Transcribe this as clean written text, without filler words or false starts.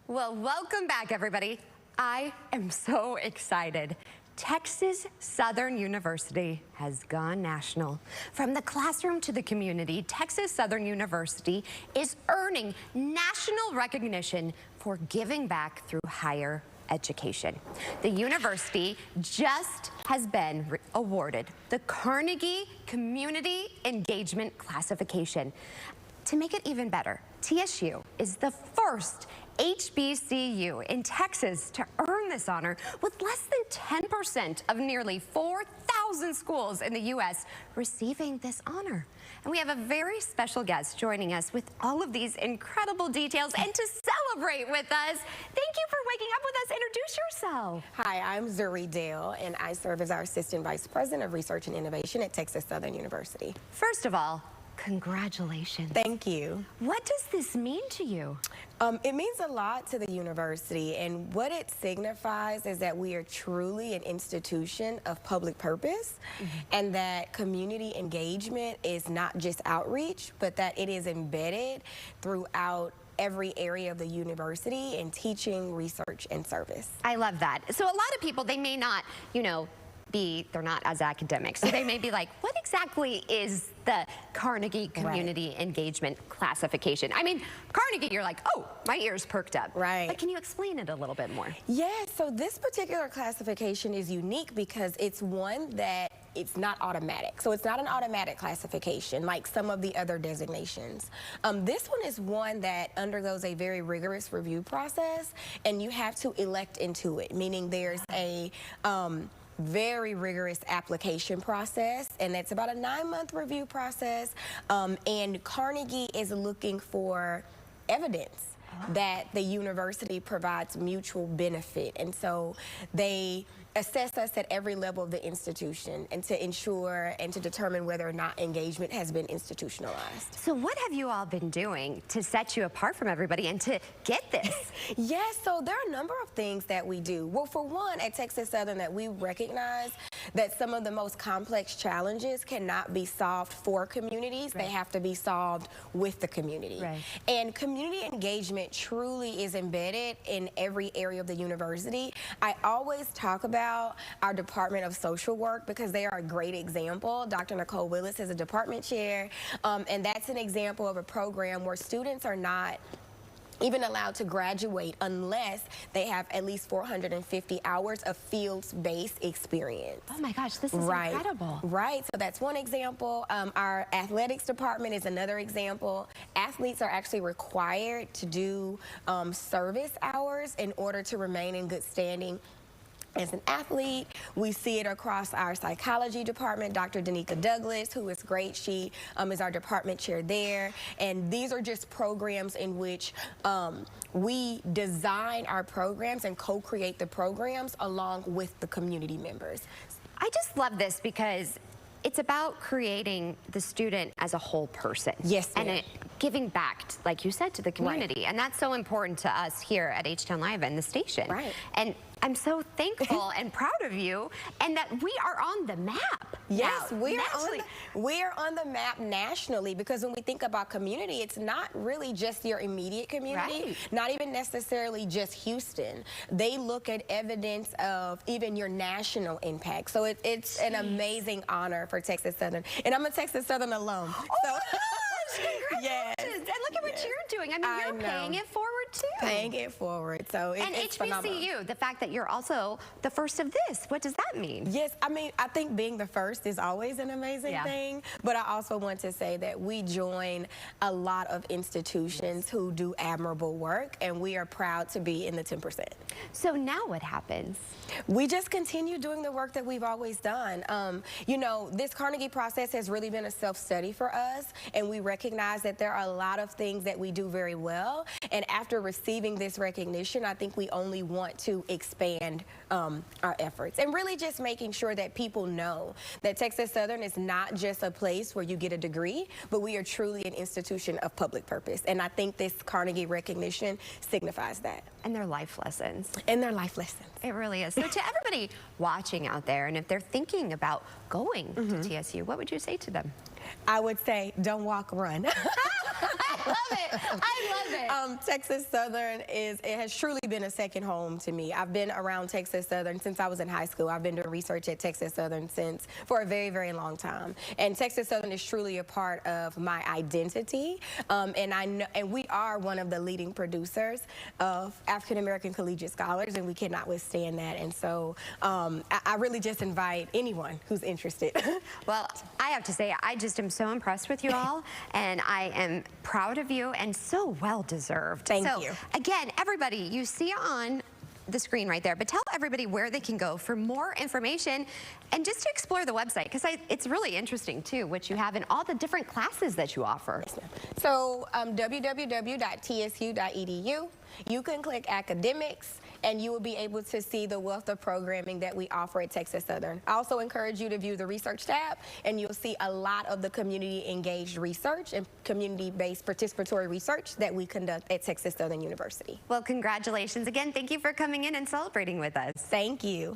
Well, welcome back, everybody. I am so excited. Texas Southern University has gone national. From the classroom to the community, Texas Southern University is earning national recognition for giving back through higher education. The university just has been awarded the Carnegie Community Engagement Classification. To make it even better, TSU is the first HBCU in Texas to earn this honor, with less than 10% of nearly 4,000 schools in the U.S. receiving this honor. And we have a very special guest joining us with all of these incredible details and to celebrate with us. Thank you for waking up with us. Introduce yourself. Hi, I'm Zuri Dale, and I serve as our Assistant Vice President of Research and Innovation at Texas Southern University. First of all, congratulations. Thank you. What does this mean to you? It means a lot to the university, and what it signifies is that we are truly an institution of public purpose, and that community engagement is not just outreach, but that it is embedded throughout every area of the university in teaching, research, and service. I love that. So a lot of people, they may not, they're not as academic. So they may be like, what exactly is the Carnegie Community Engagement Classification? I mean, Carnegie, you're like, oh, my ears perked up. Right. But can you explain it a little bit more? Yeah, so this particular classification is unique because it's one that it's not automatic. So it's not an automatic classification like some of the other designations. This one is one that undergoes a very rigorous review process, and you have to elect into it, meaning there's a very rigorous application process, and it's about a 9-month review process, and Carnegie is looking for evidence that the university provides mutual benefit, and so they assess us at every level of the institution and to ensure and to determine whether or not engagement has been institutionalized. So what have you all been doing to set you apart from everybody and to get this? Yes, so there are a number of things that we do. Well, for one, at Texas Southern, that we recognize that some of the most complex challenges cannot be solved for communities. They have to be solved with the community. And community engagement truly is embedded in every area of the university. I always talk about our Department of Social Work because they are a great example. Dr. Nicole Willis is a department chair, and that's an example of a program where students are not even allowed to graduate unless they have at least 450 hours of field-based experience. Oh my gosh, this is incredible. Right, so that's one example. Our athletics department is another example. Athletes are actually required to do service hours in order to remain in good standing as an athlete. We see it across our psychology department. Dr. Danica Douglas, who is great, she is our department chair there. And these are just programs in which we design our programs and co-create the programs along with the community members. I just love this because it's about creating the student as a whole person. Yes, and giving back, like you said, to the community. And that's so important to us here at H-Town Live and the station. And I'm so thankful and proud of you, and that we are on the map. Yes, we are on the map nationally, because when we think about community, it's not really just your immediate community, not even necessarily just Houston. They look at evidence of even your national impact. So it's an amazing honor for Texas Southern, and I'm a Texas Southern alum. Oh my gosh, congratulations. And look at what you're doing. I mean, you're paying it forward too. Paying it forward. So it's phenomenal. HBCU, the fact that you're also the first of this, what does that mean? Yes, I mean, I think being the first is always an amazing thing, but I also want to say that we join a lot of institutions who do admirable work, and we are proud to be in the 10%. So now what happens? We just continue doing the work that we've always done. You know, this Carnegie process has really been a self-study for us, and we recognize that there are a lot of things that we do very well, and after receiving this recognition, I think we only want to expand our efforts, and really just making sure that people know that Texas Southern is not just a place where you get a degree, but we are truly an institution of public purpose, and I think this Carnegie recognition signifies that. And their life lessons. And their life lessons. It really is. So to everybody watching out there, and if they're thinking about going to TSU, what would you say to them? I would say, don't walk, run. I love love it. I love it. Texas Southern it has truly been a second home to me. I've been around Texas Southern since I was in high school. I've been doing research at Texas Southern for a very, very long time. And Texas Southern is truly a part of my identity. And we are one of the leading producers of African American collegiate scholars, and we cannot withstand that. And so I really just invite anyone who's interested. Well, I have to say, I just am so impressed with you all, and I am proud of you, and so well deserved. Thank you. Again, everybody, you see on the screen right there, but tell everybody where they can go for more information and just to explore the website, because it's really interesting too what you have and all the different classes that you offer. Yes, ma'am. So www.tsu.edu. You can click academics and you will be able to see the wealth of programming that we offer at Texas Southern. I also encourage you to view the research tab, and you'll see a lot of the community engaged research and community-based participatory research that we conduct at Texas Southern University. Well, congratulations again. Thank you for coming in and celebrating with us. Thank you.